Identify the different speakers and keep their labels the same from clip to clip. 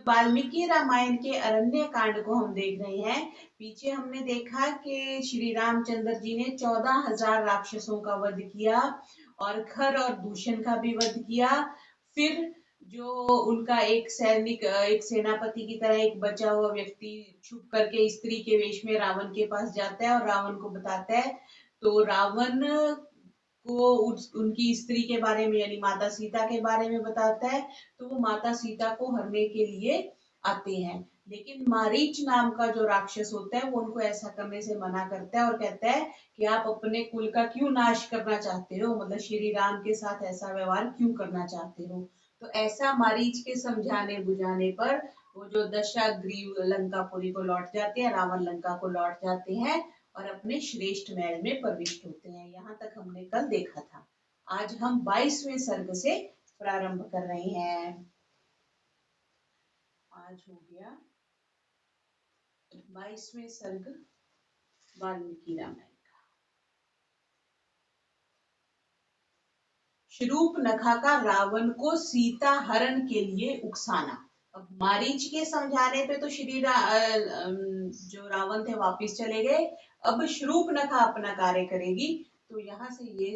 Speaker 1: वाल्मीकि रामायण के अरण्य कांड को हम देख रहे हैं। पीछे हमने देखा कि श्री रामचंद्र जी ने 14,000 राक्षसों का वध किया और खर और दूषण का भी वध किया। फिर जो उनका एक सैनिक, एक सेनापति की तरह एक बचा हुआ व्यक्ति छुप करके स्त्री के वेश में रावण के पास जाता है और रावण को बताता है। तो रावण को उनकी स्त्री के बारे में यानी माता सीता के बारे में बताता है। तो वो माता सीता को हरने के लिए आते हैं, लेकिन मारीच नाम का जो राक्षस होता है वो उनको ऐसा करने से मना करता है और कहता है कि आप अपने कुल का क्यों नाश करना चाहते हो, मतलब श्री राम के साथ ऐसा व्यवहार क्यों करना चाहते हो। तो ऐसा मारीच के समझाने बुझाने पर वो जो दशाग्रीव लंकापुरी को लौट जाते हैं, रावण लंका को लौट जाते हैं और अपने श्रेष्ठ महल में प्रविष्ट होते हैं। यहाँ तक हमने कल देखा था। आज हम 22वें सर्ग से प्रारंभ कर रहे हैं। आज हो गया 22वें सर्ग वाल्मीकि रामायण का। शूर्पणखा का रावण को सीता हरण के लिए उकसाना। अब मारीच के समझाने पे तो जो रावण थे वापिस चले गए। अब शूर्पणखा अपना कार्य करेगी, तो यहाँ से ये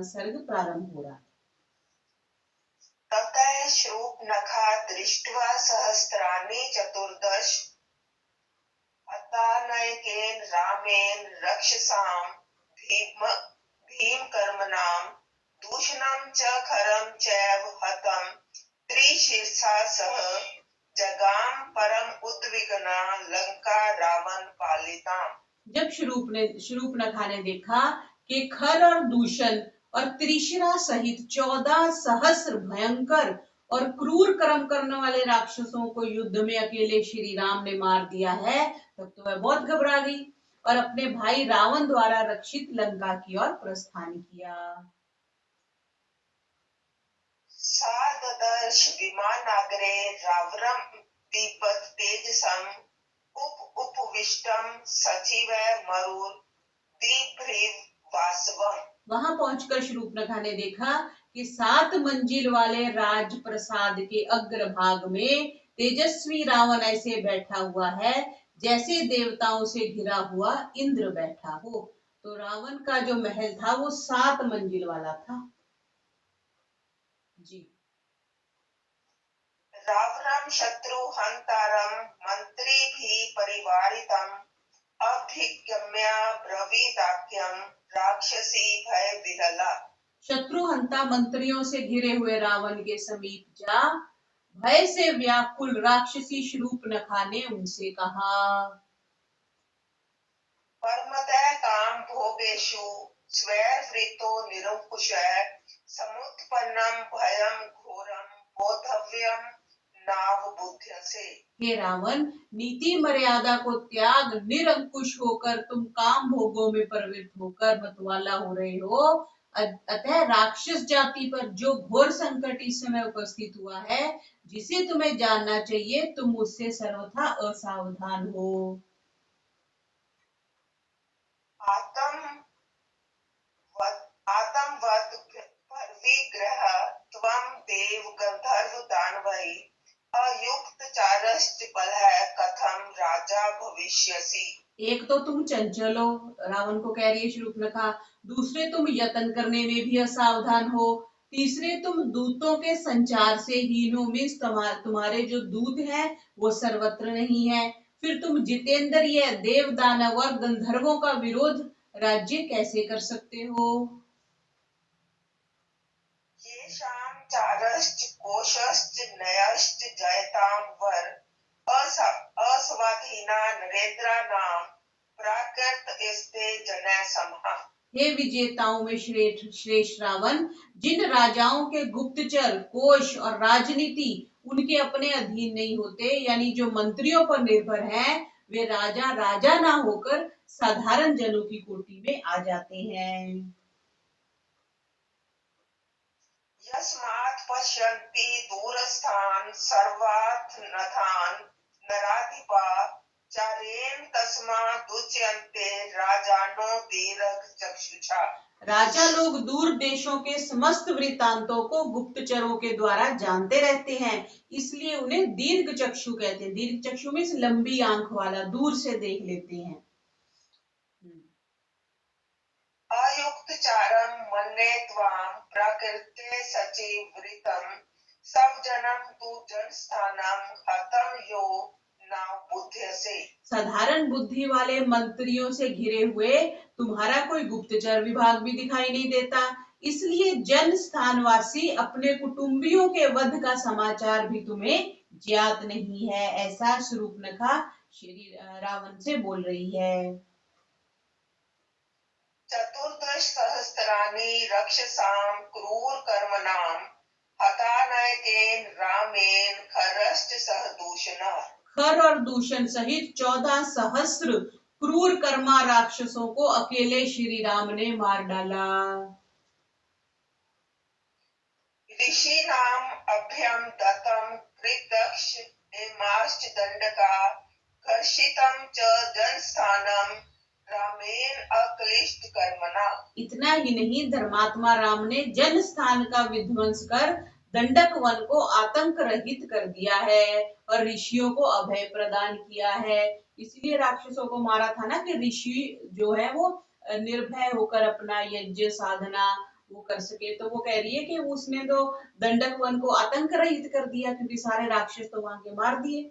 Speaker 1: सर्ग प्रारंभ हो रहा है।
Speaker 2: ततः शूर्पणखा दृष्ट्वा सहस्राणि चतुर्दश हतानयकेन रामेण रक्षसां भीमकर्मणां दूषणं च खरं चैव हतं त्रिशीर्षा सह जगाम परम उद्विग्ना लंका रावण पालिताम्।
Speaker 1: जब शूर्पणखा ने देखा कि खर और दूषण और त्रिशिरा सहित 14 सहस्र भयंकर और क्रूर कर्म करने वाले राक्षसों को युद्ध में अकेले श्री राम ने मार दिया है, तब तो वह बहुत घबरा गई और अपने भाई रावण द्वारा रक्षित लंका की ओर प्रस्थान किया।
Speaker 2: साददर्श विमानाग्रे रावणं दीपत तेजसं उपविष्टं सचिवै मरुर दीभ्रीव वासवम्।
Speaker 1: वहां पहुंचकर शूर्पणखा ने देखा कि 7 मंजिल वाले राजप्रसाद के अग्रभाग में तेजस्वी रावण ऐसे बैठा हुआ है जैसे देवताओं से घिरा हुआ इंद्र बैठा हो। तो रावण का जो महल था वो 7 मंजिल वाला था। जी।
Speaker 2: रावणं शत्रु हंतारं मंत्रिभिः परिवारितम् अभिगम्य ब्रवीदाख्यं राक्षसी भय विहला।
Speaker 1: शत्रु हंता मंत्रियों से घिरे हुए रावण के समीप जा भय से व्याकुल राक्षसी शूर्पणखा ने उनसे कहा।
Speaker 2: परमतः काम भोगेषु स्वैर्वृतो निरंकुशः समुत्पन्नं भयं घोरं बोधव्यं नावबुध्यसे।
Speaker 1: हे रावण, नीति मर्यादा को त्याग निरंकुश होकर तुम काम भोगों में प्रवृत्त होकर मतवाला हो रहे हो। अतः राक्षस जाति पर जो घोर संकट इस समय उपस्थित हुआ है, जिसे तुम्हें जानना चाहिए, तुम उससे सर्वथा असावधान हो।
Speaker 2: आतंवद परिग्रह त्वं देव गंधर्व दानवैः अयुक्त चारश्च बलः कथं राजा भविष्यसि।
Speaker 1: एक तो तुम चंचल हो, रावण को कह रही है शूर्पणखा। दूसरे तुम यत्न करने में भी असावधान हो। तीसरे तुम दूतों के संचार से हीन हो, मीन्स तुम्हारे जो दूत हैं वो सर्वत्र नहीं है। फिर तुम जितेंद्रिय देव दानव और गंधर्वों का विरोध राज्य कैसे कर सकते हो।
Speaker 2: येषां चारश्च कोशश्च नयश्च जयतां वर अस्वाधीना नरेन्द्राणां प्राकृतस्ते जनः समः।
Speaker 1: हे विजेताओं में श्रेष्ठ रावण, जिन राजाओं के गुप्तचर कोश और राजनीति उनके अपने अधीन नहीं होते, यानी जो मंत्रियों पर निर्भर हैं, वे राजा राजा ना होकर साधारण जनों की कोटि में आ जाते हैं।
Speaker 2: यस्मात् पश्यन्ति दूरस्थान् सर्वार्थनथान् नराधिपा चारेण तस्मादुच्यन्ते राजानो दीर्घचक्षुषा।
Speaker 1: राजा लोग दूर देशों के समस्त वृत्तांतों को गुप्तचरों के द्वारा जानते रहते हैं, इसलिए उन्हें दीर्घ चक्षु कहते हैं। दीर्घ चक्षु मीन्स लंबी आंख वाला, दूर से देख लेते हैं।
Speaker 2: अयुक्तचारं मन्ये त्वां प्रकृते सचिवृतं सब जनम तु जनस्थानं हतं यो न बुध्यसे।
Speaker 1: साधारण बुद्धि वाले मंत्रियों से घिरे हुए तुम्हारा कोई गुप्तचर विभाग भी दिखाई नहीं देता, इसलिए जन स्थानवासी अपने कुटुंबियों के वध का समाचार भी तुम्हें ज्ञात नहीं है। ऐसा शूर्पणखा श्री रावण से बोल रही है।
Speaker 2: चतुर्दश सहस्राणि रक्षसां क्रूर कर्मणां हतानयकेन रामेण खरश्च सह दूषणः।
Speaker 1: खर और दूषण सहित 14 सहस्र क्रूर कर्मा राक्षसों को अकेले श्री राम ने मार डाला।
Speaker 2: ऋषीणाम् अभ्यं दत्तं कृतक्ष एमाश्च दण्डका कर्षितं च जनस्थानं रामेण अक्लिष्ट कर्मणा।
Speaker 1: इतना ही नहीं, धर्मात्मा राम ने जन स्थान का विध्वंस कर दंडक वन को आतंक रहित कर दिया है और ऋषियों को अभय प्रदान किया है। इसलिए राक्षसों को मारा था ना कि ऋषि जो है वो निर्भय होकर अपना यज्ञ साधना वो कर सके। तो वो कह रही है कि उसने तो दंडक वन को आतंक रहित कर दिया, क्योंकि सारे राक्षस तो वहां के मार दिए।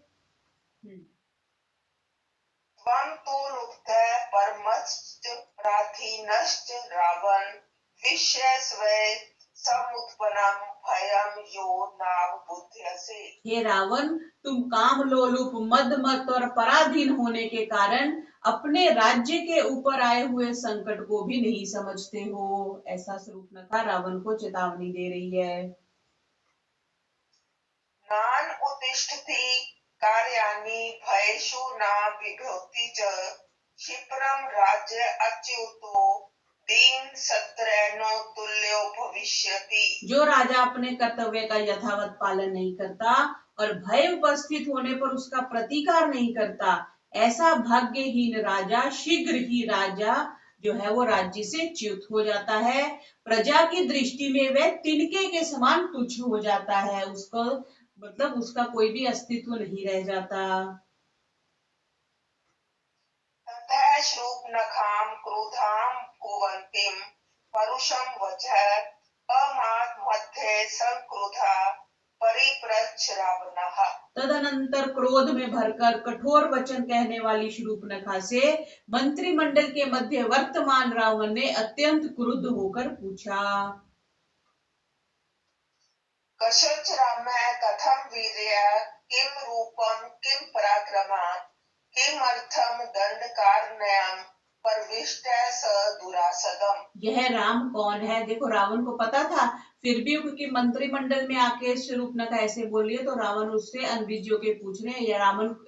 Speaker 2: त्वं तु लुब्धः परमश्च प्रार्थीनश्च रावण विश्यस्वै समुत्पन्नं भयं यो नाव बुध्यसे।
Speaker 1: हे रावण, तुम काम लोलुप मद मत और पराधीन होने के कारण अपने राज्य के ऊपर आए हुए संकट को भी नहीं समझते हो। ऐसा शूर्पणखा रावण को चेतावनी दे रही है।
Speaker 2: नान उत्तिष्ठति कार्याणि भयेषु न बिभ्यति च क्षिप्रं राज्य अच्युतो दीन सत्रेनो तुल्यो भविष्यति।
Speaker 1: जो राजा अपने कर्तव्य का यथावत पालन नहीं करता और भय उपस्थित होने पर उसका प्रतिकार नहीं करता, ऐसा भाग्यहीन राजा शीघ्र ही राजा जो है वो राज्य से च्युत हो जाता है। प्रजा की दृष्टि में वह तिनके के समान तुच्छ हो जाता है, उसको मतलब उसका कोई भी अस्तित्व नहीं रह जाता।
Speaker 2: ततः शूर्पणखां क्रोधां कुर्वन्तीं परुषं वचः अमात् मध्ये संक्रुधा परिप्रच्छ रावणः।
Speaker 1: तदनंतर क्रोध में भरकर कठोर वचन कहने वाली शूर्पणखा से मंत्रिमंडल के मध्य वर्तमान रावण ने अत्यंत क्रुद्ध होकर पूछा,
Speaker 2: कस्यच रामः कथं वीर्यः किं रूपं किं पराक्रमः किमर्थं दंडकारण्यं प्रविष्टः स दुरासदम्।
Speaker 1: यह राम कौन है? देखो रावण को पता था, फिर भी क्योंकि मंत्रिमंडल में आके शूर्पणखा ऐसे बोल रही है तो रावण उससे अनभिज्ञ के पूछ रहे हैं, यह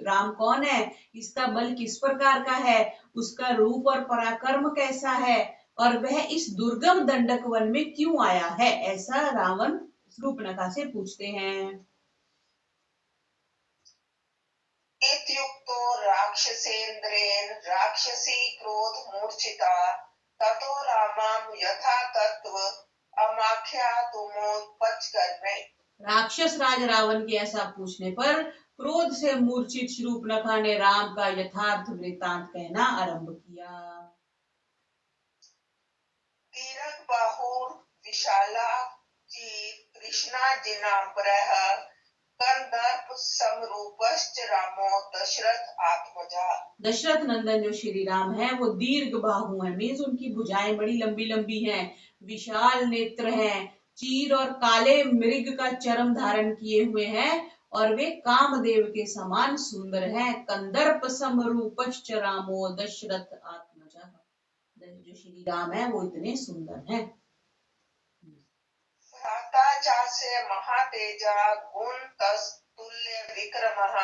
Speaker 1: राम कौन है, इसका बल किस प्रकार का है, उसका रूप और पराक्रम कैसा है, और वह इस दुर्गम दंडक वन में क्यों आया है। ऐसा रावण शूर्पणखा से पूछते हैं।
Speaker 2: इत्युक्तो राक्षसेन्द्रेण राक्षसी क्रोध मूर्छिता ततो रामं यथा तत्व अमाख्यातुमुपचक्रमे।
Speaker 1: राक्षस राज रावण के ऐसा पूछने पर क्रोध से मूर्छित शूर्पणखा ने राम का यथार्थ वृत्तांत कहना आरंभ किया।
Speaker 2: दीर्घबाहुर विशालाक्षी कृष्णाजिनाम्बरः कंदर्प समरूपश्च रामो दशरथ आत्मजा।
Speaker 1: दशरथ नंदन जो श्री राम है वो दीर्घ बाहु है, मीन्स उनकी भुजाएं बड़ी लंबी लंबी हैं, विशाल नेत्र हैं, चीर और काले मृग का चर्म धारण किए हुए हैं और वे कामदेव के समान सुंदर हैं। कंदर्प समरूपश्च रामो दशरथ आत्मजा, जो श्री राम है वो इतने सुंदर हैं।
Speaker 2: भ्राता चास्य महातेजा गुणतस्तुल्य विक्रमः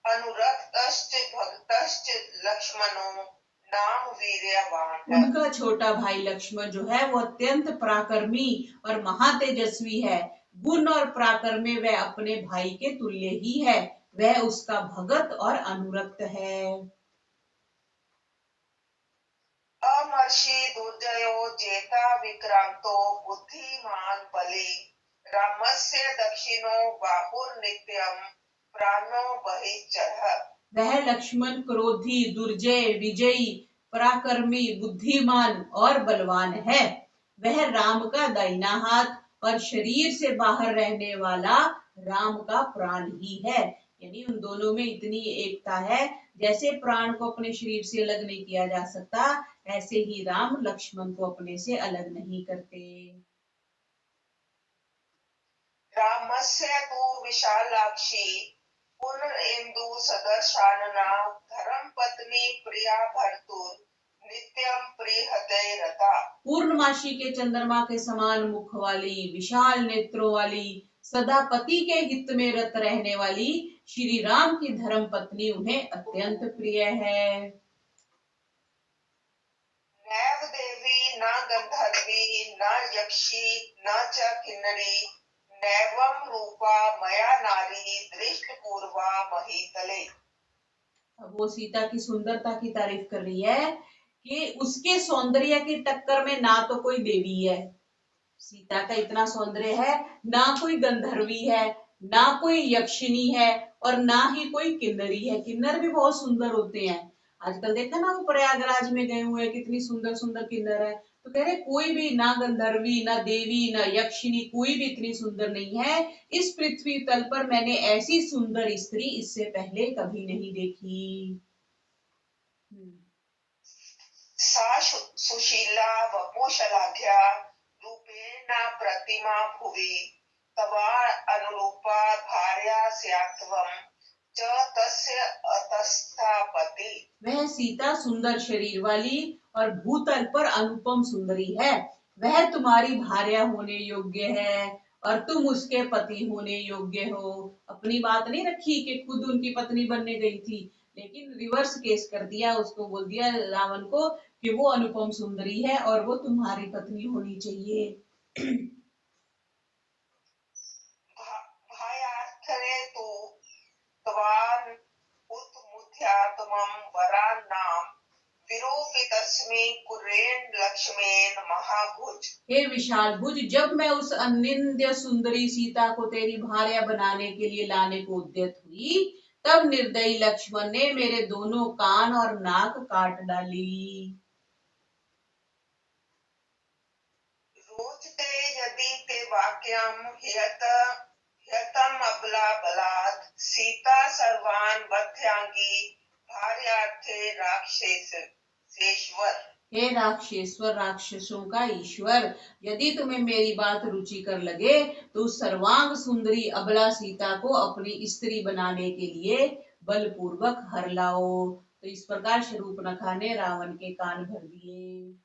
Speaker 2: अनुरक्तश्च भक्तश्च लक्ष्मणो नाम वीर्यवान।
Speaker 1: उनका छोटा भाई लक्ष्मण जो है वो अत्यंत पराक्रमी और महातेजस्वी है। गुण और पराक्रम में वह अपने भाई के तुल्य ही है, वह उसका भगत और अनुरक्त है।
Speaker 2: महर्षि दुर्जयो जेता विक्रांतो बुद्धिमान बलि रामस्य दक्षिणो बाहुर्नित्यं प्राणो बहिश्चरः।
Speaker 1: वह लक्ष्मण क्रोधी, दुर्जय, विजयी, पराक्रमी, बुद्धिमान और बलवान है। वह राम का दाहिना हाथ और शरीर से बाहर रहने वाला राम का प्राण ही है। यानी उन दोनों में इतनी एकता है, जैसे प्राण को अपने शरीर से अलग नहीं किया जा सकता, ऐसे ही राम लक्ष्मण को अपने से अलग नहीं करते।
Speaker 2: रामस्य तु विशालाक्षी पुनरेन्दु सदर्शानना धर्मपत्नी प्रिया भर्तुर नित्यं प्रीहते रता।
Speaker 1: पूर्णमासी के चंद्रमा के समान मुख वाली, विशाल नेत्रों वाली, सदा पति के हित में रत रहने वाली श्री राम की धर्म पत्नी उन्हें अत्यंत प्रिय है।
Speaker 2: नैव देवी न गंधर्वी न यक्षी न च किन्नरी नैवं रूपा मया नारी दृष्ट पूर्वा महीतले।
Speaker 1: अब वो सीता की सुंदरता की तारीफ कर रही है कि उसके सौंदर्य की टक्कर में ना तो कोई देवी है, सीता का इतना सौंदर्य है, ना कोई गंधर्वी है, ना कोई यक्षिणी है और ना ही कोई किन्नरी है। किन्नर भी बहुत सुंदर होते हैं, आजकल देखा ना, वो प्रयागराज में गए हुए कितनी सुंदर सुंदर किन्नर है। तो कह रहे कोई भी, ना गंधर्वी, ना देवी, ना यक्षिणी, कोई भी इतनी सुंदर नहीं है। इस पृथ्वी तल पर मैंने ऐसी सुंदर स्त्री इससे पहले कभी नहीं देखी।
Speaker 2: सा सुशीला वपुशलाढ्या रूपेण प्रतिमा भुवि तवा अनुरूपा भार्या स्यात्वं च तस्य अतस्थापति।
Speaker 1: वह सीता सुंदर शरीर वाली और भूतल पर अनुपम सुंदरी है। वह तुम्हारी भार्या होने योग्य है और तुम उसके पति होने योग्य हो। अपनी बात नहीं रखी कि खुद उनकी पत्नी बनने गई थी, लेकिन रिवर्स केस कर दिया, उसको बोल दिया रावण को कि वो अनुपम सुंदरी है और वो तुम्हारी पत्नी होनी चाहिए।
Speaker 2: भायार्थरे तु त्वान् उत्मुध्यात्मं वरान्नाम विरूपितस्मि कुर्रेण लक्ष्मेण महाभुज।
Speaker 1: हे विशाल भुज, जब मैं उस अनिंद्य सुंदरी सीता को तेरी भार्या बनाने के लिए लाने को उद्यत हुई, तब निर्दयी लक्ष्मण ने मेरे दोनों कान और नाक काट डाली।
Speaker 2: रोचते यदि ते वाक्यं ह्यतम अबला बलात् सीता सर्वान् वध्यांगी भार्यार्थे राक्षसेश्वर।
Speaker 1: हे राक्षसेश्वर, राक्षसों का ईश्वर, यदि तुम्हें मेरी बात रुचिकर लगे तो सर्वांग सुंदरी अबला सीता को अपनी स्त्री बनाने के लिए बलपूर्वक हर लाओ। तो इस प्रकार शूर्पणखा ने रावण के कान भर दिए।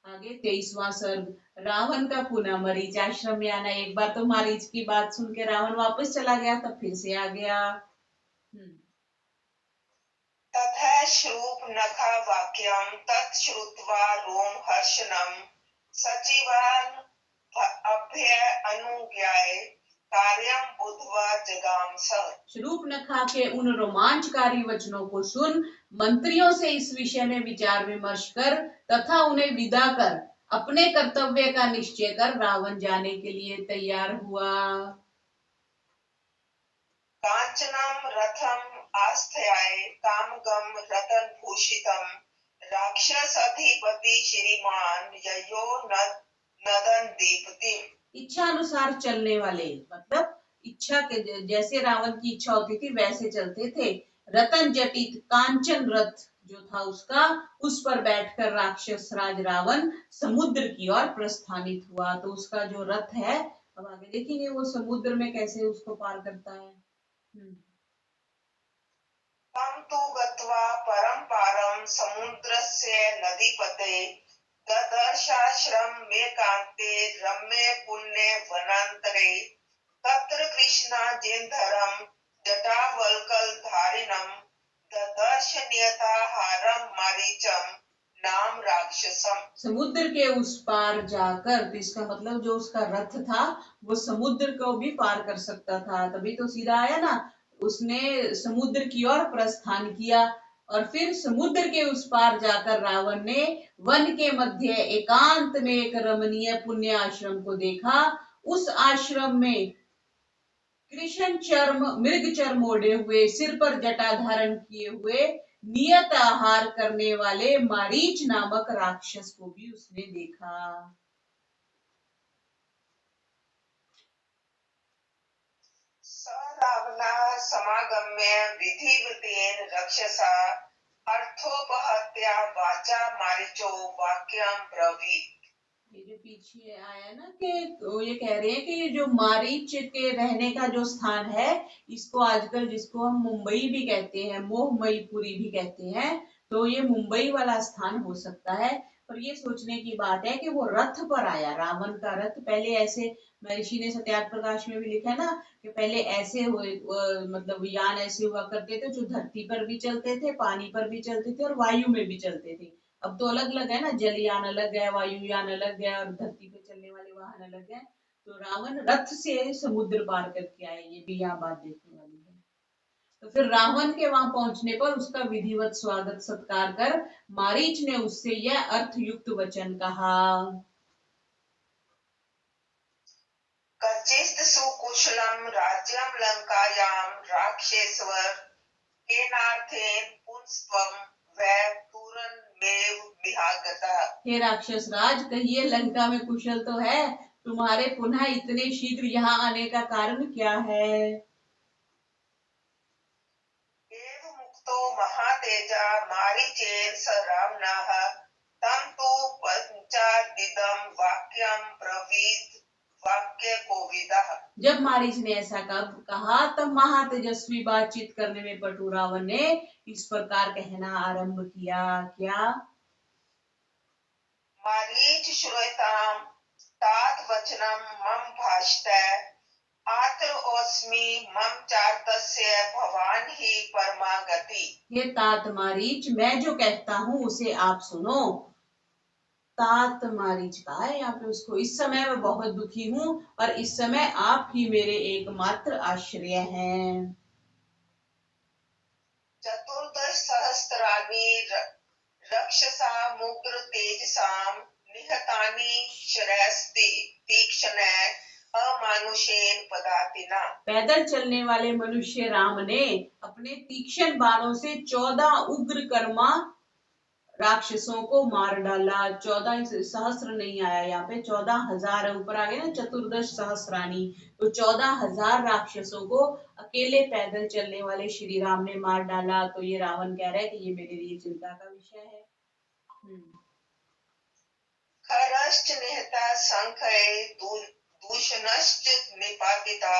Speaker 1: आगे 23वां सर्ग। रावण का पुनः मरीच आश्रम में आना। एक बार तो मारीच की बात सुन के रावण वापस चला गया, तब फिर से आ गया।
Speaker 2: तथा शूर्पणखा वाक्यं तच्छ्रुत्वा रोमहर्षणं सचिवान् अभ्य अनुज्ञाय कार्यं बुद्ध्वा जगामस।
Speaker 1: शूर्पणखा के उन रोमांचकारी वचनों को सुन मंत्रियों से इस विषय में विचार विमर्श कर तथा उन्हें विदा कर अपने कर्तव्य का निश्चय कर रावण जाने के लिए तैयार हुआ।
Speaker 2: कांचनम रथम आस्थयाय कामगम रतन भूषितम राक्षस अधिपति श्रीमान ययो नदन दीपति।
Speaker 1: इच्छा अनुसार चलने वाले, मतलब इच्छा के जैसे रावण की इच्छा होती थी वैसे चलते थे। रतन जटित कांचन रथ जो था उसका, उस पर बैठकर राक्षस राज रावण समुद्र की ओर प्रस्थानित हुआ। तो उसका जो रथ है, अब आगे देखेंगे वो समुद्र में कैसे उसको पार करता है।
Speaker 2: तं तु गत्वा परं पारं समुद्रस्य नदीपते ददर्शाश्रमेकान्ते रम्ये पुण्ये वनान्तरे तत्र कृष्णाजिन्धरं जटावल्कलधारिणं ददर्श नियताहारं मारीचं नाम राक्षसम।
Speaker 1: समुद्र के उस पार जाकर, तो इसका मतलब जो उसका रथ था वो समुद्र को भी पार कर सकता था, तभी तो सीधा आया ना। उसने समुद्र की ओर प्रस्थान किया और फिर समुद्र के उस पार जाकर रावण ने वन के मध्य एकांत में एक रमणीय पुण्य आश्रम को देखा। उस आश्रम में कृष्ण चर्म मृग चर्म ओढ़े हुए, सिर पर जटा धारण किए हुए, नियत आहार करने वाले मारीच नामक राक्षस को भी उसने देखा।
Speaker 2: स रावणा समागम्य विधिवतेन रक्षसा अर्थोपहत्या वाचा मारीचो वाक्यम ब्रवीत।
Speaker 1: ये जो पीछे आया ना कि वो ये कह रहे हैं कि जो मारीच के रहने का जो स्थान है, इसको आजकल जिसको हम मुंबई भी कहते हैं, मोहमईपुरी भी कहते हैं, तो ये मुंबई वाला स्थान हो सकता है। पर ये सोचने की बात है कि वो रथ पर आया, रावण का रथ पहले ऐसे, महर्षि ने सत्याग्रह प्रकाश में भी लिखा है ना कि पहले ऐसे हुए, मतलब यान ऐसे हुआ करते थे जो धरती पर भी चलते थे, पानी पर भी चलते थे और वायु में भी चलते थे। अब तो अलग अलग है ना, जलयान अलग है, वायुयान अलग है और धरती पे चलने वाले वाहन अलग है। तो रावण रथ से समुद्र पार करके आए, ये भी यहाँ बात देखने वाली है। तो फिर रावण के वहां पहुंचने पर उसका विधिवत स्वागत सत्कार कर मारीच ने उससे यह अर्थयुक्त वचन कहा।
Speaker 2: कचिस्त सुकुशलम राज्यम लंकायां राक्षसेश्वर केनार्थेन पुंस्त्वं वै तुरन्मेव विहागतः।
Speaker 1: हे राक्षस राज, कहिए लंका में कुशल तो है, तुम्हारे पुनः इतने शीघ्र यहाँ आने का कारण क्या है।
Speaker 2: एव मुक्तो महातेजा मारीचेन स रावणः तं तु पंचादिदं वाक्यं ब्रवीत वाक्य कोविदः।
Speaker 1: जब मारीच ने ऐसा कब कहा, तब महातेजस्वी बातचीत करने में पटु रावण ने इस प्रकार कहना आरंभ किया। क्या?
Speaker 2: मारीच श्रूयतां तात वचनं मम भाषते आत्र ओस्मि मम चार्तस्य भवान ही परमागति।
Speaker 1: हे तात मारीच, मैं जो कहता हूँ उसे आप सुनो। तात मारीच कहा है यहाँ पे उसको, इस समय मैं बहुत दुखी हूँ और इस समय आप ही मेरे एकमात्र आश्रय हैं।
Speaker 2: चतुर्दश सहस्त्राणि रक्षसा मुग्र तेजसां निहतानि शरैस्ति तीक्ष्णे अमानुषेण पदातिना।
Speaker 1: पैदल चलने वाले मनुष्य राम ने अपने तीक्ष्ण बाणों से 14 उग्र कर्मा राक्षसों को मार डाला। 14 सहस्त्र नहीं आया यहाँ पे, 14,000 ऊपर आ गया ना, चतुर्दश सहस्राणी, तो 14,000 राक्षसों को अकेले पैदल चलने वाले श्री राम ने मार डाला। तो ये रावण कह रहा है कि ये मेरे लिए चिंता का विषय है।
Speaker 2: खरश्च निहता शंखै दूषणश्च निपातिता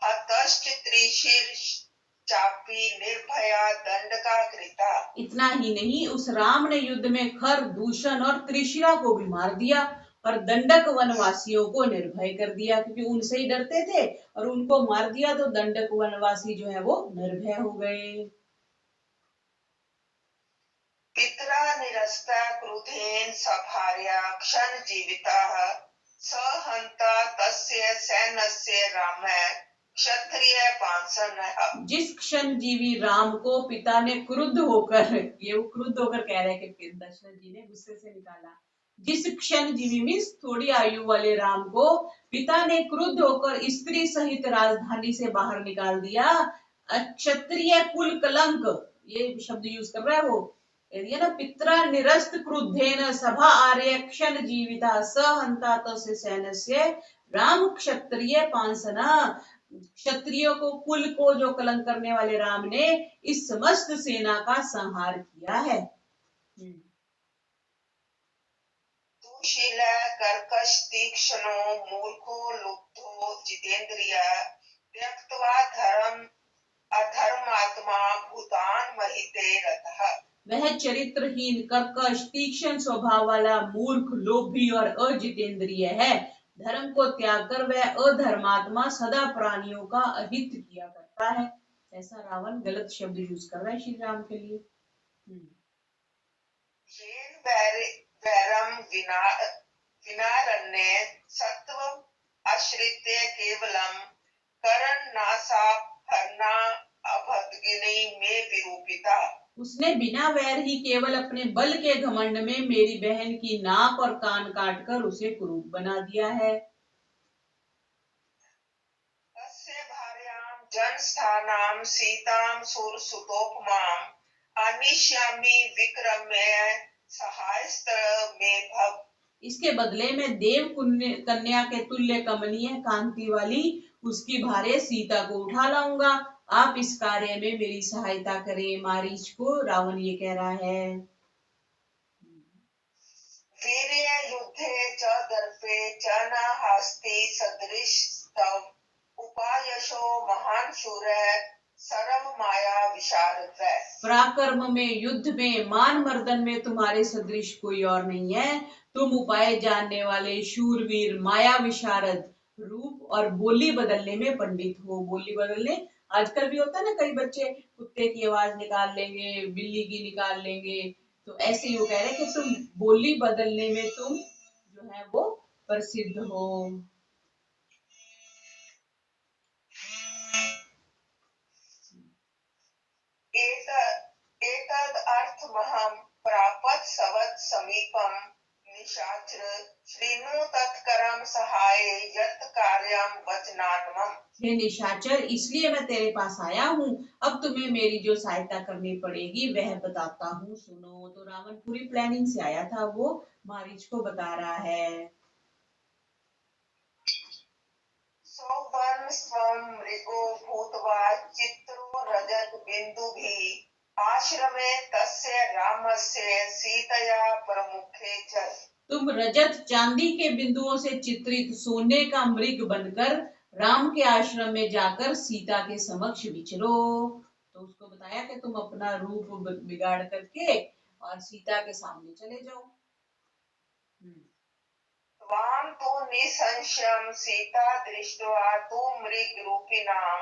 Speaker 2: हतश्च त्रिशिर चापी निर्भया दंडका कृता।
Speaker 1: इतना ही नहीं, उस राम ने युद्ध में खर, दूषण और त्रिशिरा को भी मार दिया और दंडक वनवासियों को निर्भय कर दिया, क्योंकि उनसे ही डरते थे और उनको मार दिया तो दंडक वनवासी जो है वो निर्भय हो गए।
Speaker 2: पितरा निरस्ता क्रुधेन सभार्या क्षण जीविताः स हन्ता तस्य सैन्यस्य रामः क्षत्रिय पांसनः।
Speaker 1: जिस क्षण जीवी राम को पिता ने क्रुद्ध होकर, ये वो क्रुद्ध होकर कह रहे हैं कि दशरथ जी ने गुस्से से निकाला, जिस क्षण जीवी मीन्स थोड़ी आयु वाले राम को पिता ने क्रुद्ध होकर स्त्री सहित राजधानी से बाहर निकाल दिया, क्षत्रिय कुल कलंक, ये शब्द यूज कर रहा है वो, यदि ना, पित्रा निरस्त क्रुद्धेन सभा आर्य क्षण जीविता स हंता तस्य सैन्यस्य राम क्षत्रिय पांसना। क्षत्रियो को, कुल को जो कलंक करने वाले राम ने इस समस्त सेना का संहार किया है।
Speaker 2: दुशील कर्कश तीक्ष्णो मूर्खो लुब्धो जितेन्द्रिय त्यक्त्वा धर्म अधर्मात्मा भूतान महिते रतः।
Speaker 1: वह चरित्रहीन, कर्कश, तीक्ष्ण स्वभाव वाला, मूर्ख, लोभी और अजितेंद्रिय है। धर्म को त्याग कर वह अधर्मात्मा सदा प्राणियों का अहित किया करता है। ऐसा रावण गलत शब्द यूज कर रहा है श्री राम के लिए।
Speaker 2: येन वैरम विनारण्ये सत्वम् आश्रित्य केवलम् करन्नासापहरणा अभद्गिनी में विरूपिता।
Speaker 1: उसने बिना वैर ही केवल अपने बल के घमंड में मेरी बहन की नाक और कान काटकर उसे कुरूप बना दिया है।
Speaker 2: तस्य भार्यां जनस्थानां सीतां सुरसुतोपमां आनिष्यामि विक्रम्य सहायस्त्र मे भव।
Speaker 1: इसके बदले में देव कन्या के तुल्य कमनीय कांति वाली उसकी भार्य सीता को उठा लाऊंगा। आप इस कार्य में मेरी सहायता करें। मारीच को रावण ये कह रहा है।
Speaker 2: वीर्य युद्धे च दर्पे च न हास्ति सदृश तव उपायशो महान शूर सर्व माया विशारद।
Speaker 1: पराक्रम में, युद्ध में, मान मर्दन में तुम्हारे सदृश कोई और नहीं है। तुम उपाय जानने वाले, शूरवीर, माया विशारद, रूप और बोली बदलने में पंडित हो। बोली बदलने आजकल भी होता है ना, कई बच्चे कुत्ते की आवाज निकाल लेंगे, बिल्ली की निकाल लेंगे। तो ऐसे ही वो कह रहे हैं कि तुम बोली बदलने में तुम जो है वो प्रसिद्ध हो।
Speaker 2: एतद अर्थमहं प्रापत सवत् समीपं निशाचर श्रीनु तत्करम सहाय यत् कार्यम वचनान्मम।
Speaker 1: हे निशाचर, इसलिए मैं तेरे पास आया हूँ। अब तुम्हें मेरी जो सहायता करनी पड़ेगी वह बताता हूँ, सुनो। तो रावण पूरी प्लानिंग से आया था, वो मारीच को बता रहा है।
Speaker 2: सौवन स्वं मृगो भूत्वा चित्रो रजत बिन्दुभिः आश्रमे तस्य रामस्य सीतया प्रमुखे च।
Speaker 1: तुम रजत चांदी के बिंदुओं से चित्रित सोने का मृग बनकर राम के आश्रम में जाकर सीता के समक्ष विचरो। तो उसको बताया कि तुम अपना रूप बिगाड़ करके और सीता के सामने चले जाओ।
Speaker 2: त्वां तु निसंशयं सीता दृष्ट्वा तु मृगरूपिणां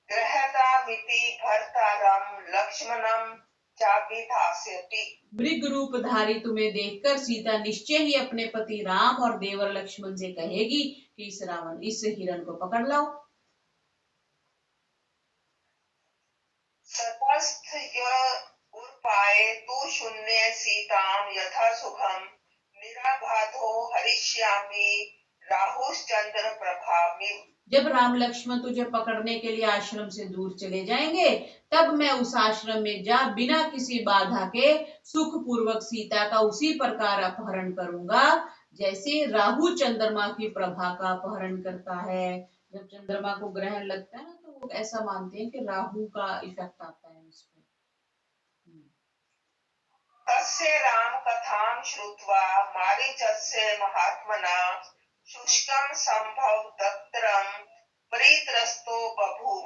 Speaker 2: गृह्णामीति भर्तारं लक्ष्मणं चाभिधास्यति।
Speaker 1: मृग रूपधारी तुम्हें देखकर सीता निश्चय ही अपने पति राम और देवर लक्ष्मण से कहेगी कि इस हिरण को पकड़ लाओ।
Speaker 2: ततस्तस्य उर्पाये तु शून्ये सीतां यथा सुखं निराबाधो हरिष्यामि राहुश्चंद्र प्रभामिव।
Speaker 1: जब राम लक्ष्मण तुझे पकड़ने के लिए आश्रम से दूर चले जाएंगे, तब मैं उस आश्रम में जा बिना किसी बाधा के सुख पूर्वक सीता का उसी प्रकार अपहरण करूंगा जैसे राहु चंद्रमा की प्रभा का अपहरण करता है। जब चंद्रमा को ग्रहण लगता है ना, तो वो ऐसा मानते हैं कि राहु का इफेक्ट आता है उस पर।
Speaker 2: तस्य राम कथां श्रुत्वा मारीचस्य महात्मना शुष्कं संभव दत्रं परित्रस्तो बभूव।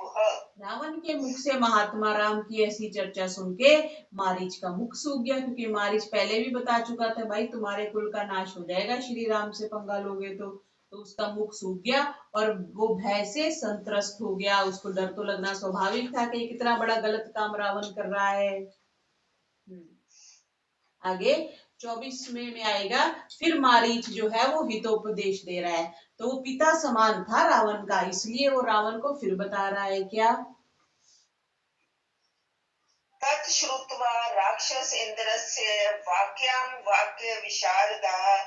Speaker 1: रावण के मुख से महात्मा राम की ऐसी चर्चा सुन के मारीच का मुख सूख गया, क्योंकि मारीच पहले भी बता चुका था, भाई तुम्हारे कुल का नाश हो जाएगा श्री राम से पंगा लोगे तो उसका मुख सूख गया और वो भय से संत्रस्त हो गया। उसको डर तो लगना स्वाभाविक था कि कितना बड़ा गलत काम रावण कर रहा है। आगे 24वें में आएगा, फिर मारीच जो है वो हितोपदेश दे रहा है। तो वो पिता समान था रावण का, इसलिए वो रावण को फिर बता रहा है क्या।
Speaker 2: तच्छ्रुत्वा राक्षस इंद्रस्य वाक्यं वाक्य विशारदः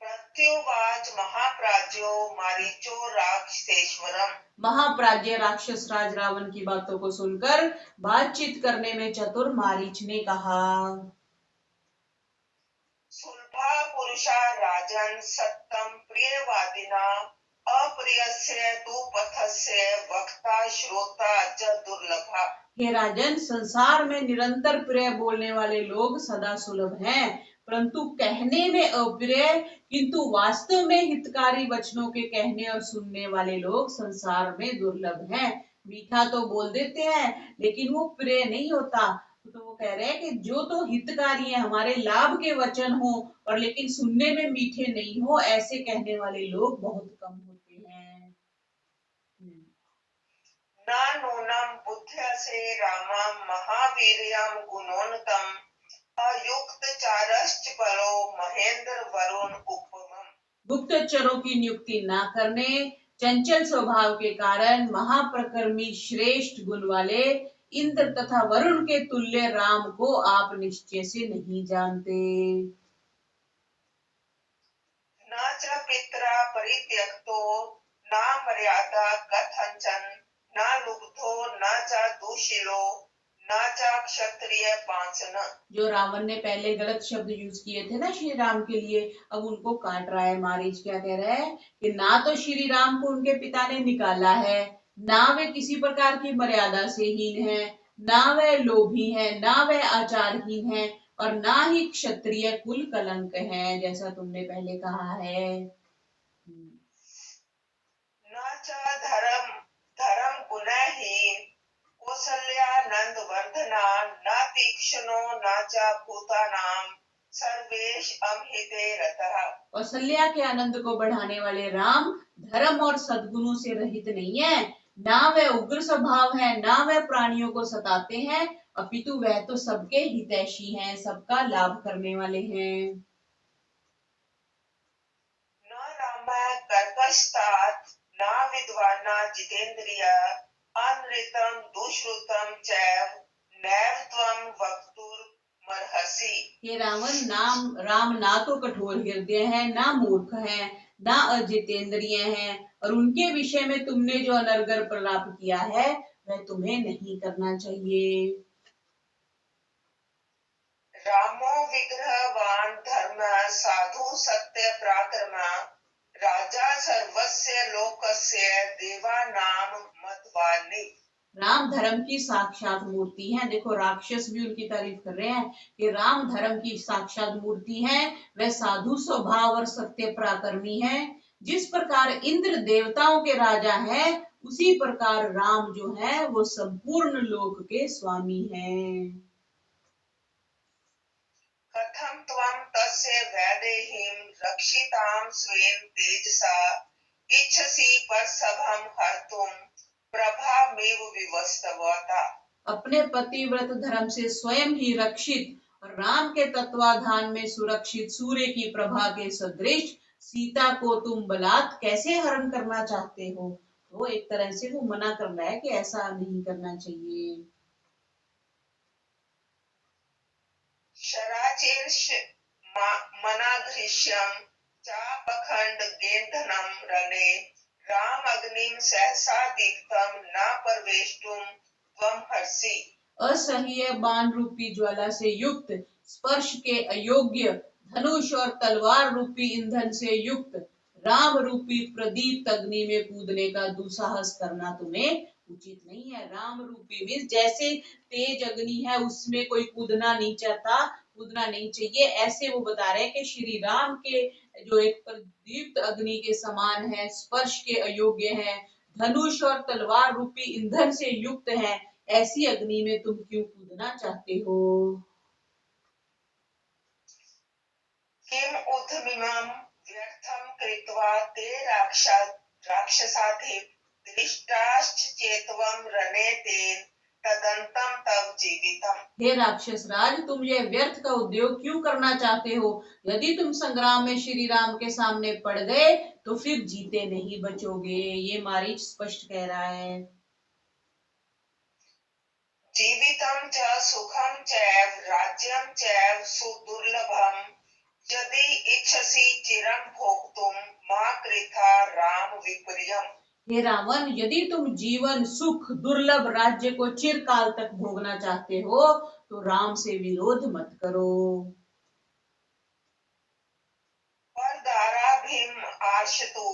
Speaker 2: प्रत्युवाच महाप्राज्यो मारीचो राक्षसेश्वरम्।
Speaker 1: महाप्राज्य राक्षस राज रावण की बातों को सुनकर बातचीत करने में चतुर मारीच ने कहा,
Speaker 2: सुलभा पुरुषा राजन सत्तम प्रियवादिना अप्रियस्य तु पथस्य वक्ता श्रोता च दुर्लभा।
Speaker 1: हे राजन, संसार में निरंतर प्रिय बोलने वाले लोग सदा सुलभ हैं, परंतु कहने में अप्रिय किंतु वास्तव में हितकारी वचनों के कहने और सुनने वाले लोग संसार में दुर्लभ हैं। मीठा तो बोल देते हैं लेकिन वो प्रिय नहीं होता। तो वो कह रहे हैं कि जो तो हितकारी है, हमारे लाभ के वचन हो और लेकिन सुनने में मीठे नहीं हो, ऐसे कहने वाले लोग बहुत कम होते हैं।
Speaker 2: न नूनं बुद्ध्यसे रामं महावीर्यं गुणोन्नतम् अयुक्तचारश्च परो महेंद्र वरुण उपमम्।
Speaker 1: गुप्तचरों की नियुक्ति न करने, चंचल स्वभाव के कारण महाप्रकर्मी श्रेष्ठ गुण वाले इंद्र तथा वरुण के तुल्य राम को आप निश्चय से नहीं जानते।
Speaker 2: न च पित्रा परित्यक्तो न मर्यादा कथंचन न लुब्धो न च दूषिलो न च क्षत्रिय पांचन।
Speaker 1: जो रावण ने पहले गलत शब्द यूज किए थे ना श्री राम के लिए, अब उनको काट रहा है। मारीच क्या कह रहा है कि ना तो श्री राम को उनके पिता ने निकाला है, ना वे किसी प्रकार की मर्यादा से हीन है, ना वह लोभी है, ना वह आचारहीन है, और ना ही क्षत्रिय कुल कलंक है, जैसा तुमने पहले कहा है।
Speaker 2: न च धर्म धर्म गुणहीन कौसल्या नंद वर्धना न तीक्ष्णो न च भूतानाम सर्वेश अमहिते रतः।
Speaker 1: कौशल्या के आनंद को बढ़ाने वाले राम धर्म और सद्गुणों से रहित नहीं है, ना वह उग्र स्वभाव है, ना वह प्राणियों को सताते हैं, अपितु वह तो सबके हितैषी हैं, सबका लाभ करने वाले हैं।
Speaker 2: न राम कर्कशतात न विद्वाना जितेन्द्रिय अनृतम दुश्रुतम चैव नैव त्वं वक्तुर्मर्हसि।
Speaker 1: हे रावण, राम ना तो कठोर हृदय है, ना मूर्ख है, ना अजितेंद्रिय है, और उनके विषय में तुमने जो अनर्गल प्रलाप किया है वह तुम्हें नहीं करना चाहिए।
Speaker 2: रामो विग्रहवान धर्म साधु सत्य पराक्रम राजा सर्वस्य लोकस्य देवानाम मध्वानि।
Speaker 1: राम धर्म की साक्षात मूर्ति है। देखो राक्षस भी उनकी तारीफ कर रहे हैं कि राम धर्म की साक्षात मूर्ति है, वह साधु स्वभाव और सत्य पराक्रमी है। जिस प्रकार इंद्र देवताओं के राजा है, उसी प्रकार राम जो है वो संपूर्ण लोक के स्वामी हैं।
Speaker 2: कथम त्वं तस्य वैदेहीं रक्षितां स्वेन तेजसा इच्छसि परसभं हर्तुं प्रभामेव विवस्वता।
Speaker 1: अपने पतिव्रत धर्म से स्वयं ही रक्षित और राम के तत्वाधान में सुरक्षित सूर्य की प्रभा के सदृश सीता को तुम बलात् कैसे हरण करना चाहते हो। तो एक तरह से वो मना कर रहा है कि ऐसा नहीं करना चाहिए।
Speaker 2: शराचीर्ष मनाघृष्यं चापखंड गेंधनम रणे राम अग्निम सहसा दीप्तम न परवेष्टुम त्वं हर्षि।
Speaker 1: असह्य बाण रूपी ज्वाला से युक्त, स्पर्श के अयोग्य धनुष और तलवार रूपी ईंधन से युक्त राम रूपी प्रदीप्त अग्नि में कूदने का दुसाहस करना तुम्हें उचित नहीं है। राम रूपी मीन्स जैसे तेज अग्नि है उसमें कोई कूदना नहीं चाहता, कूदना नहीं चाहिए, ऐसे वो बता रहे हैं कि श्री राम के जो एक प्रदीप्त अग्नि के समान है, स्पर्श के अयोग्य है, धनुष और तलवार रूपी ईंधन से युक्त है, ऐसी अग्नि में तुम क्यों कूदना चाहते हो।
Speaker 2: किम उद्धमिमं व्यर्थं कृत्वा ते राक्षसाधिप दृष्टाश्चेत्वं रणे तेन तदन्तं तव जीवितम्।
Speaker 1: हे राक्षस राज, तुम यह व्यर्थ का उद्योग क्यों करना चाहते हो। यदि तुम संग्राम में श्री राम के सामने पड़ गए तो फिर जीते नहीं बचोगे, ये मारीच स्पष्ट कह रहा है।
Speaker 2: जीवितं च सुखं चैव राज्यं चैव सुदुर्लभम् यदि इच्छसि चिरं भोक्तुं मा कृथा राम विपर्यम्।
Speaker 1: हे रावण, यदि तुम जीवन सुख दुर्लभ राज्य को चिरकाल तक भोगना चाहते हो तो राम से विरोध मत करो।
Speaker 2: परदाराभिम् आशतु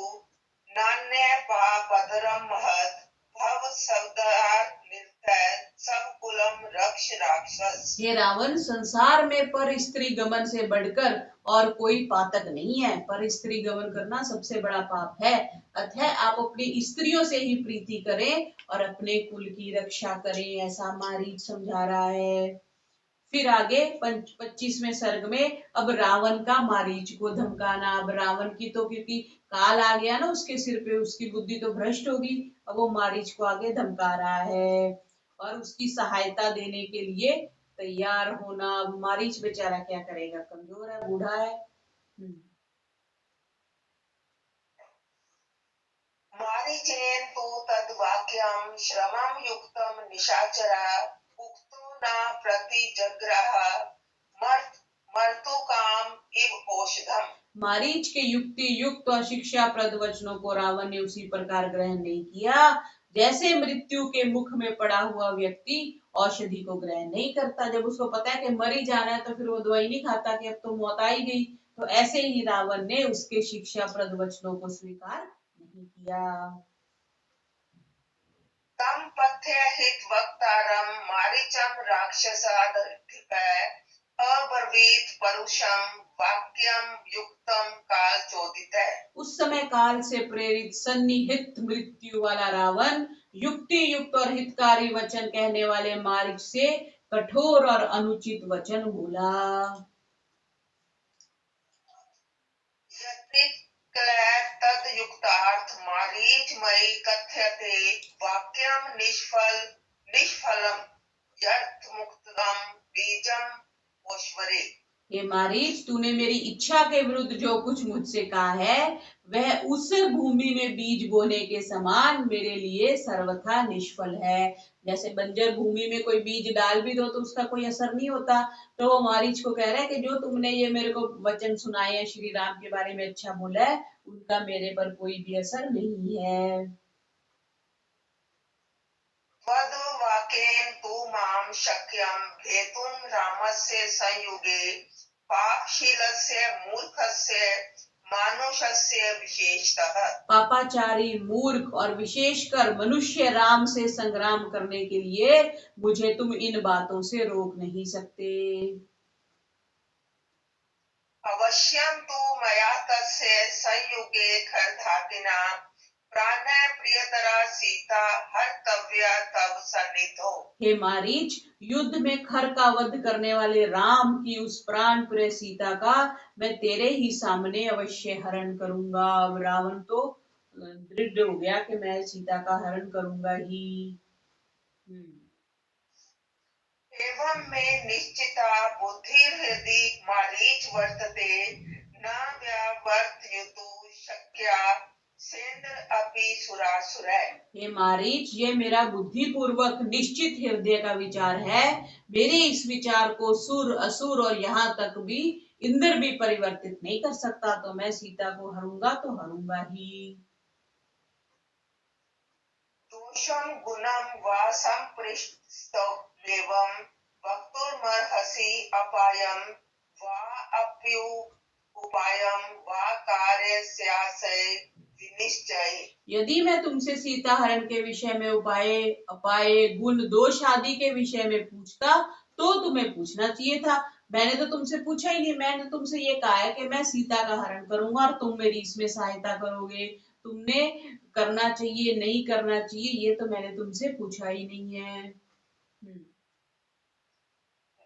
Speaker 2: नान्य पापदरं महत् भव सवदार निर्दय सब कुलम रक्ष राक्षस।
Speaker 1: हे रावण, संसार में पर स्त्री गमन से बढ़कर और कोई पातक नहीं है। पर स्त्री गमन करना सबसे बड़ा पाप है। अतः आप अपनी स्त्रियों से ही प्रीति करें और अपने कुल की रक्षा करें, ऐसा मारीच समझा रहा है। फिर आगे 25वें सर्ग में अब रावण का मारीच को धमकाना। अब रावण की तो क्योंकि काल आ गया ना उसके सिर पे, उसकी बुद्धि तो भ्रष्ट होगी, अब वो मारीच को आगे धमका रहा है और उसकी सहायता देने के लिए तैयार होना। मारीच बेचारा क्या करेगा, कमजोर है, बूढ़ा है।
Speaker 2: मारीचेन तो तद् वाक्यं श्रमं युक्तं निशाचरा उक्तो न प्रतिजग्राह मर्तुकाम इव औषधम।
Speaker 1: मारीच के युक्ति युक्त और शिक्षा प्रद वचनों को रावण ने उसी प्रकार ग्रहण नहीं किया जैसे मृत्यु के मुख में पड़ा हुआ व्यक्ति औषधि को ग्रहण नहीं करता। जब उसको पता है कि मर ही जाना है तो फिर वो दवाई नहीं खाता कि अब तो मौत आई गई। तो ऐसे ही रावण ने उसके शिक्षा प्रद वचनों को स्वीकार नहीं किया।
Speaker 2: तम पथ्य हित वक्तारम मारीचम राक्षसादधिपै अब्रवीत परुषम वाक्यम युक्तम काल चोदित है।
Speaker 1: उस समय काल से प्रेरित सन्निहित मृत्यु वाला रावण युक्ति युक्त और हितकारी वचन कहने वाले मारीच से कठोर और अनुचित वचन बोला।
Speaker 2: तद युक्तार्थ मारीच मयि कथ्यते वाक्यम निष्फलम यर्थ मुक्तम बीजम ओश्वरे।
Speaker 1: हे मारीच, तूने मेरी इच्छा के विरुद्ध जो कुछ मुझसे कहा है वह उस भूमि में बीज बोने के समान मेरे लिए सर्वथा निष्फल है। जैसे बंजर भूमि में कोई बीज डाल भी दो तो उसका कोई असर नहीं होता। तो वो मारीच को कह रहा है कि जो तुमने ये मेरे को वचन सुनाए हैं, श्री राम के बारे में अच्छा बोला है, उनका मेरे पर कोई भी असर नहीं है।
Speaker 2: वद वाक्येन तु माम शक्यम भेतुम रामस्य संयुगे पापशीलस्य मूर्खस्य मानुषस्य विशेषतः।
Speaker 1: पापाचारी, मूर्ख और विशेषकर मनुष्य राम से संग्राम करने के लिए मुझे तुम इन बातों से रोक नहीं सकते।
Speaker 2: अवश्यम तु मया तस्य संयुगे खरधातिना प्राण प्रियतरा सीता हर्तव्या तव सन्निधो।
Speaker 1: हे मारीच, युद्ध में खर का वध करने वाले राम की उस प्राण प्रिय सीता का मैं तेरे ही सामने अवश्य हरण करूंगा। अब रावण तो दृढ़ हो गया कि मैं सीता का हरण करूंगा ही।
Speaker 2: एवं में निश्चिता बुद्धिर्हृदि मारीच वर्तते न व्यावर्तयतु शक्या सेन्द्र अपि सुरासुरै।
Speaker 1: हे मारीच, ये मेरा बुद्धि पूर्वक निश्चित हृदय का विचार है। मेरे इस विचार को सुर, असुर और यहाँ तक भी इंद्र भी परिवर्तित नहीं कर सकता। तो मैं सीता को हरूंगा तो हरूंगा ही।
Speaker 2: दोषं गुणं वा संपृष्टमेवं वक्तुमर्हसि अपायं वा अप्युपायं वा कार्यस्यास्य विनिश्चय।
Speaker 1: यदि मैं तुमसे सीता हरण के विषय में उपाय, अपाय, गुण, दोष आदि के विषय में पूछता तो तुम्हें पूछना चाहिए था। मैंने तो तुमसे पूछा ही नहीं। मैंने तुमसे ये कहा है कि मैं सीता का हरण करूंगा और तुम मेरी इसमें सहायता करोगे। तुमने करना चाहिए, नहीं करना चाहिए, ये तो मैंने तुमसे पूछा ही नहीं है।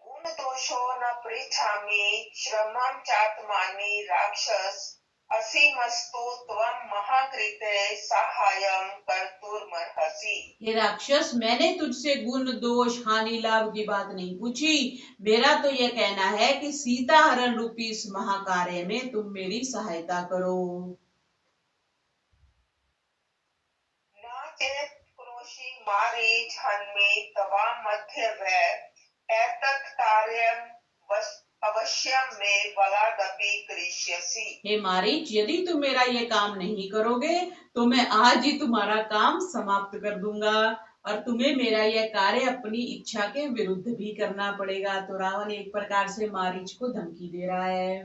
Speaker 2: गुण दोषो न पृच्छामि श्रमं चात्मानि राक्षस असीमस्तु त्वं महाकृते साहाय्यं कर्तुमर्हसि।
Speaker 1: हे राक्षस, मैंने तुझसे गुण, दोष, हानि, लाभ की बात नहीं पूछी। मेरा तो यह कहना है कि सीता हरण रूपी इस महाकार्य में तुम मेरी सहायता करो।
Speaker 2: न चेत् क्रोशी मारीच हन्मि तवा मध्य वै एतत् कार्यं अवश्यं मे बलादपि करिष्यसि।
Speaker 1: हे मारीच, यदि तुम मेरा ये काम नहीं करोगे तो मैं आज ही तुम्हारा काम समाप्त कर दूंगा और तुम्हें मेरा यह कार्य अपनी इच्छा के विरुद्ध भी करना पड़ेगा। तो रावण एक प्रकार से मारीच को धमकी दे रहा है।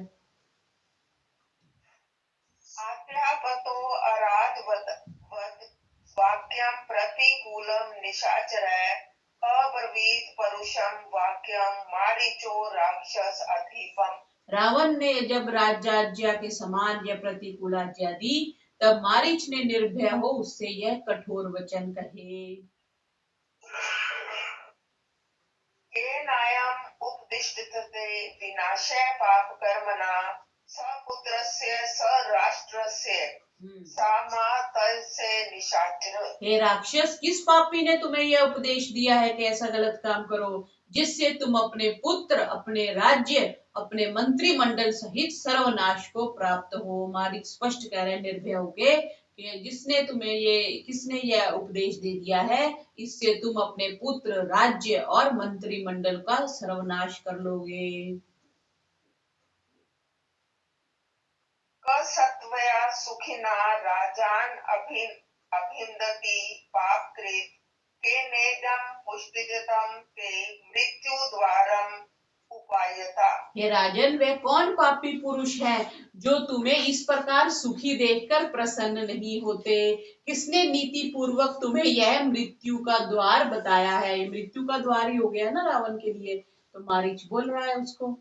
Speaker 2: आज्ञापतो अराधवद वाक्यं प्रतिकूलं निशाचरः अब्रवीत परुषं वाक्यं मारीचो राक्षस अधिपम्।
Speaker 1: रावण ने जब राज्याज्ञा के समान यह प्रतिकूल आज्ञा दी तब मारीच ने निर्भय हो उससे यह कठोर वचन कहे।
Speaker 2: केनायम् उपदिष्टते विनाशे पाप कर्मणा सपुत्रस्य सराष्ट्रस्य सामातस्य निशाचर।
Speaker 1: हे राक्षस, किस पापी ने तुम्हें यह उपदेश दिया है कि ऐसा गलत काम करो जिससे तुम अपने पुत्र, अपने राज्य, अपने मंत्रिमंडल सहित सर्वनाश को प्राप्त हो। मारीच स्पष्ट कह रहे हैं निर्भय होके कि किसने यह उपदेश दे दिया है, इससे तुम अपने पुत्र, राज्य और मंत्रिमंडल का सर्वनाश कर लोगे।
Speaker 2: सत्वया सुखिना राजान अभिन्दति पापकृत के नेदम पुष्टिजतम ते मृत्यु द्वारम उपायता।
Speaker 1: हे राजन, वे कौन पापी पुरुष है जो तुम्हें इस प्रकार सुखी देखकर प्रसन्न नहीं होते? किसने नीति पूर्वक तुम्हें यह मृत्यु का द्वार बताया है? ये मृत्यु का द्वार ही हो गया ना रावण के लिए। तो मारीच बोल रहा है उसको,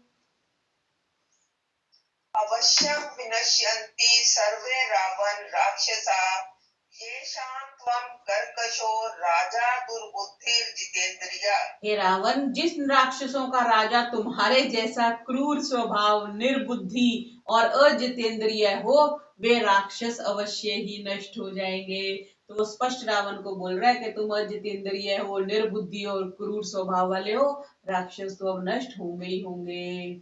Speaker 2: अवश्यम विनश्यन्ति सर्वे रावण राक्षसा येषां त्वं कर्कशो राजा दुर्बुद्धिर जितेन्द्रिया।
Speaker 1: हे रावण, जिस राक्षसों का राजा तुम्हारे जैसा क्रूर स्वभाव, निर्बुद्धि और अजितेंद्रिय हो, वे राक्षस अवश्य ही नष्ट हो जाएंगे। तो वो स्पष्ट रावण को बोल रहा है कि तुम अजितेंद्रिय हो, निर्बुद्धि और क्रूर स्वभाव वाले हो, राक्षस तो अब नष्ट होंगे ही होंगे।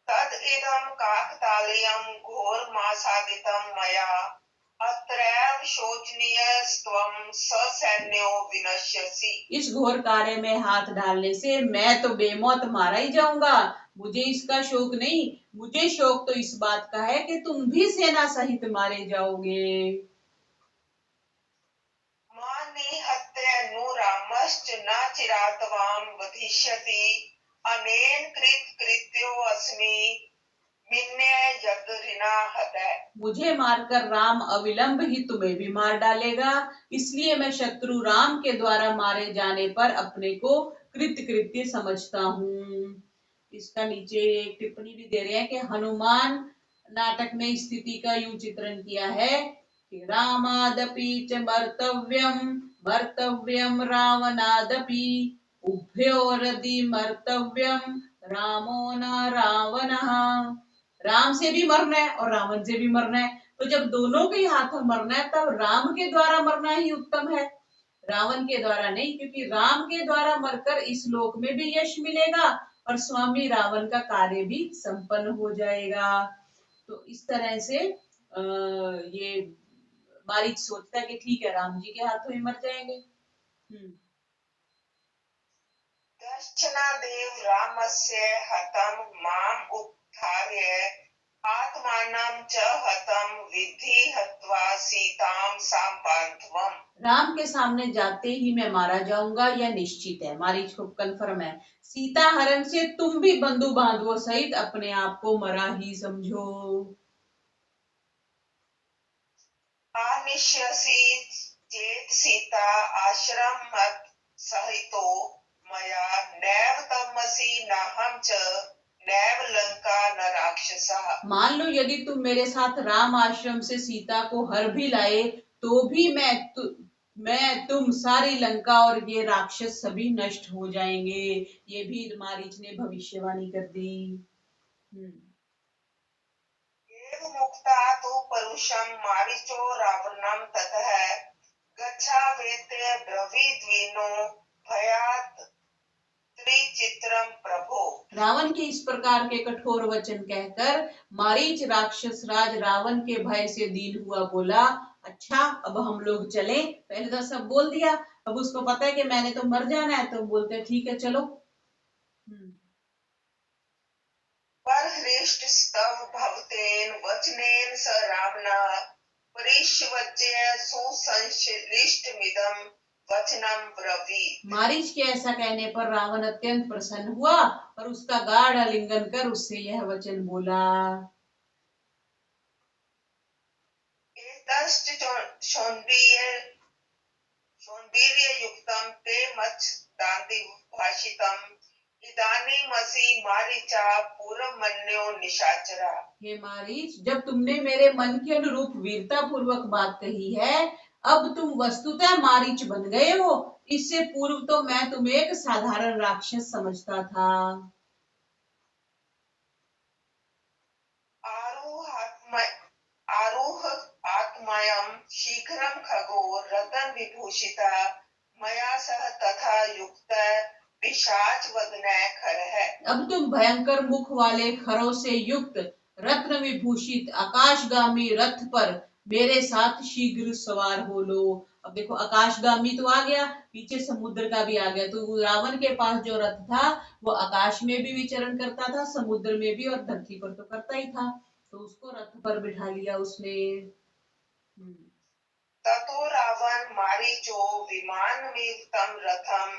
Speaker 2: तद इदं काकतालीयं घोरमासादितं मया अत्रैव शोचनीयस्त्वं ससैन्यो विनश्यसि।
Speaker 1: इस घोर कार्य में हाथ डालने से मैं तो बेमौत मारा ही जाऊंगा। मुझे इसका शोक नहीं, मुझे शोक तो इस बात का है कि तुम भी सेना सहित मारे जाओगे।
Speaker 2: मानिहत्यनु रामश्च न चिरातवां वधिष्यति अनेन कृत्योऽस्मि
Speaker 1: मुझे मारकर राम अविलंब ही तुम्हें भी मार डालेगा, इसलिए मैं शत्रु राम के द्वारा मारे जाने पर अपने को कृत्य समझता हूँ। इसका नीचे एक टिप्पणी भी दे रहे हैं कि हनुमान नाटक ने स्थिति का यूं चित्रण किया है कि रामादपि च मर्तव्यम रावणादपि उभयोरदि मर्तव्यम रामो न रावणः। राम से भी मरना है और रावण से भी मरना है, तो जब दोनों के हाथों मरना है तब राम के द्वारा मरना ही उत्तम है, रावण के द्वारा नहीं, क्योंकि राम के द्वारा मरकर इस लोक में भी यश मिलेगा और स्वामी रावण का कार्य भी संपन्न हो जाएगा। तो इस तरह से ये मारीच सोचता है कि ठीक है, राम जी के हाथों ही मर जाएंगे।
Speaker 2: दक्षिणादेव रामस्य हतं माम उपधार्य आत्मानं च हतं विद्धि हत्वा सीतां संबांधवम्।
Speaker 1: राम के सामने जाते ही मैं मारा जाऊंगा, यह निश्चित है, मारीच को कन्फर्म है। सीता हरण से तुम भी बंधु बांधवों सहित अपने आप को मरा ही समझो।
Speaker 2: आनिष्यसि चेत् सीता आश्रम सहितो मया नैव तमसि नाहं च नैव लंका न राक्षसः।
Speaker 1: मान लो यदि तुम मेरे साथ राम आश्रम से सीता को हर भी लाए तो भी मैं तुम सारी लंका और ये राक्षस सभी नष्ट हो जाएंगे। ये भी मारीच ने भविष्यवाणी कर दी।
Speaker 2: मुक्ता तो परुषम मारीचो रावणम ततः गच्छावेत्य ब्रवीद्विनो भयात् त्रिचित्रम प्रभो।
Speaker 1: रावण के इस प्रकार के कठोर वचन कहकर मारीच राक्षस राज रावण के भय से दीन हुआ बोला, अच्छा अब हम लोग चले। पहले तो सब बोल दिया, अब उसको पता है कि मैंने तो मर जाना है, तो बोलते ठीक है चलो।
Speaker 2: पर हृष्ट स्तव भवतेन वचनेन स रावणः परिष्वज्य सुसंश्लिष्टमिदं वचनम ब्रवीत्।
Speaker 1: मारीच के ऐसा कहने पर रावण अत्यंत प्रसन्न हुआ और उसका गाढ़ आलिंगन कर उससे यह वचन बोला,
Speaker 2: शौण्डीर्ययुक्तं ते मत्स्यदान्ति भाषितम् इदानीमसि मारीचा पूर्वमन्यो निशाचरा।
Speaker 1: हे मारीच, जब तुमने मेरे मन के अनुरूप वीरता पूर्वक बात कही है, अब तुम वस्तुतः मारीच बन गए हो। इससे पूर्व तो मैं तुम्हें एक साधारण राक्षस समझता था।
Speaker 2: आरूह आत्मयं शीघ्रं खगो रतन विभूषिता मया सह तथा युक्त पिशाच वदन खर है।
Speaker 1: अब तुम भयंकर मुख वाले खरों से युक्त रत्न विभूषित आकाशगामी रथ पर मेरे साथ शीघ्र सवार हो लो। अब देखो आकाशगामी तो आ गया, पीछे समुद्र का भी आ गया, तो रावण के पास जो रथ था वो आकाश में भी विचरण करता था, समुद्र में भी, और धरती पर तो करता ही था, तो उसको रथ पर बिठा लिया उसने।
Speaker 2: ततो रावण मारीचो विमानमेव रथम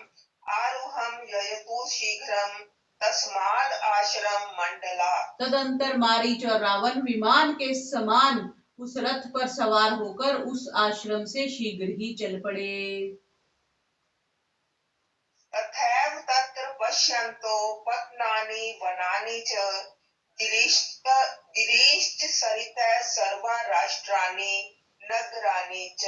Speaker 2: आरुहम ययतु शीघ्रम तस्माद आश्रम मंडला।
Speaker 1: तदंतर मारीच और रावण विमान के समान उस रथ पर सवार होकर उस आश्रम से शीघ्र ही चल पड़े।
Speaker 2: तथैव तत्र पश्यन्तो पत्नानि वनानि च गिरीश्च सरितः सर्वा राष्ट्राणि नगराणि च।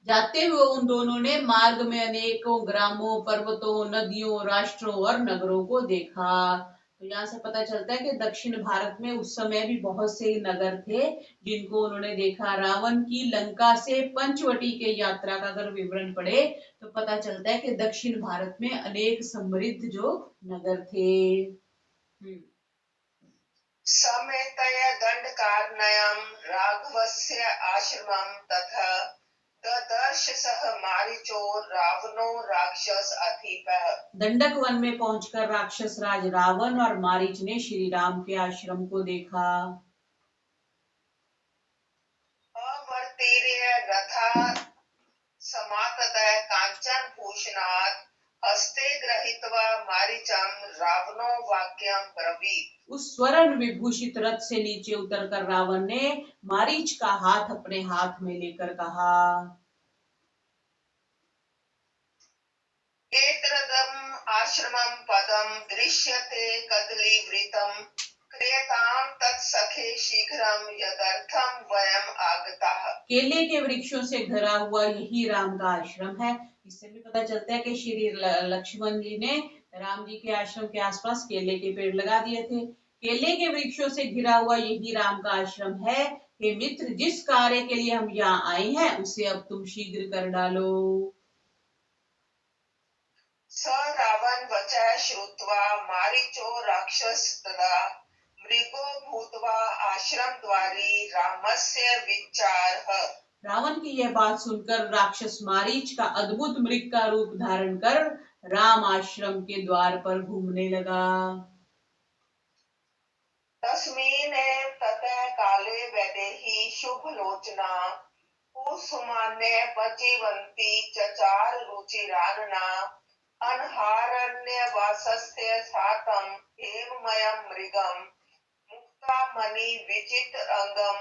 Speaker 1: जाते हुए उन दोनों ने मार्ग में अनेकों ग्रामों, पर्वतों, नदियों, राष्ट्रों और नगरों को देखा। तो यहाँ से पता चलता है कि दक्षिण भारत में उस समय भी बहुत से नगर थे जिनको उन्होंने देखा। रावण की लंका से पंचवटी के यात्रा का अगर विवरण पढ़े तो पता चलता है कि दक्षिण भारत में अनेक समृद्ध जो नगर थे।
Speaker 2: समेतय दंडकारण्यं राघवस्य आश्रमं तथा ददर्श सह मारीचो रावणो राक्षस अधिपः।
Speaker 1: दंडक वन में पहुंचकर राक्षस राज रावण और मारीच ने श्री राम के आश्रम को देखा।
Speaker 2: अमर्त्य रथा समाततः कांचन भूषणात् हस्ते गृहीत्वा मारीचं रावणो वाक्यं ब्रवीत्।
Speaker 1: उस स्वर्ण विभूषित रथ से नीचे उतरकर रावण ने मारीच का हाथ अपने हाथ में लेकर कहा,
Speaker 2: एतदम् आश्रमं पदं दृश्यते कदलीवृतं क्रियतां तत्सखे शीघ्रं यदर्थं वयम् आगताः।
Speaker 1: केले के वृक्षों से घरा हुआ यही राम का आश्रम है। इससे भी पता चलता है कि श्री लक्ष्मण जी ने राम जी के आश्रम के आसपास केले के पेड़ लगा दिए थे। केले के वृक्षों से घिरा हुआ यही राम का आश्रम है। हे मित्र, जिस कार्य के लिए हम यहाँ आए हैं उसे अब तुम शीघ्र कर डालो।
Speaker 2: स रावण वचः श्रुत्वा मारीचो राक्षस तदा मृगो भूत्वा आश्रमद्वारी रामस्य विचारः।
Speaker 1: रावण की यह बात सुनकर राक्षस मारीच का अद्भुत मृग का रूप धारण कर राम आश्रम के द्वार पर घूमने लगा।
Speaker 2: तस्मिन् ततः काले वैदेही शुभलोचना कुसुमान्य पचिवन्ती चचार रुचिरानना अनहारण्यवासस्य सातं हेममयं मृगं मुक्ता मणि विचित्र अंगम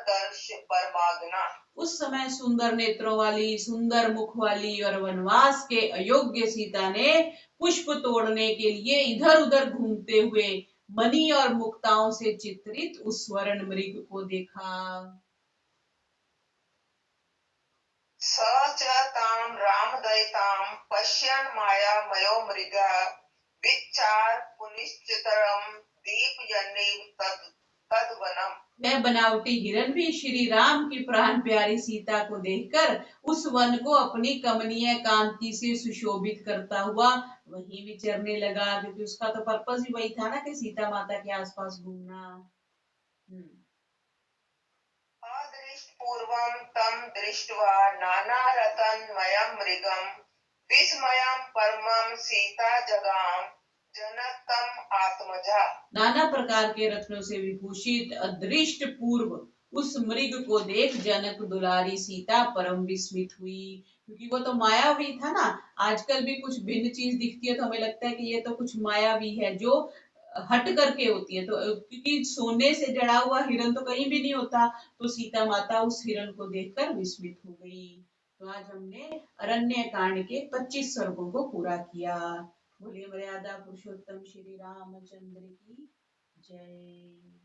Speaker 2: दर्श परमागना।
Speaker 1: उस समय सुंदर नेत्रों वाली, सुंदर मुख वाली और वनवास के अयोग्य सीता ने पुष्प तोड़ने के लिए इधर उधर घूमते हुए मणि और मुक्ताओं से चित्रित उस स्वर्ण मृग को देखा।
Speaker 2: स च तां रामदयितां पश्यन् मायामयो मृगः विच्चार पुनिश्चितरं दीपयन्नीव तद्वनम्।
Speaker 1: वह बनावटी हिरन भी श्री राम की प्राण प्यारी सीता को देखकर उस वन को अपनी कमनीय कांति से सुशोभित करता हुआ वहीं विचरने लगा, क्योंकि उसका तो पर्पस ही वही था ना कि सीता माता के आसपास घूमना।
Speaker 2: अदृष्टपूर्वं तं दृष्ट्वा नानारत्नमयं मृगं विस्मयं परमं सीता जगाम जनकतम आत्मजा।
Speaker 1: नाना प्रकार के रत्नों से विभूषित अदृष्ट पूर्व उस मृग को देख जनक दुलारी सीता परम विस्मित हुई, क्योंकि वो तो मायावी था ना। आजकल भी कुछ भिन्न चीज दिखती है तो हमें लगता है कि ये तो कुछ मायावी है जो हट करके होती है, तो क्योंकि सोने से जड़ा हुआ हिरन तो कहीं भी नहीं होता, तो सीता माता उस हिरन को देखकर विस्मित हो गई। तो आज हमने अरण्य कांड के 25 सर्गों को पूरा किया। बोलिए मर्यादा पुरुषोत्तम श्री रामचंद्र की जय।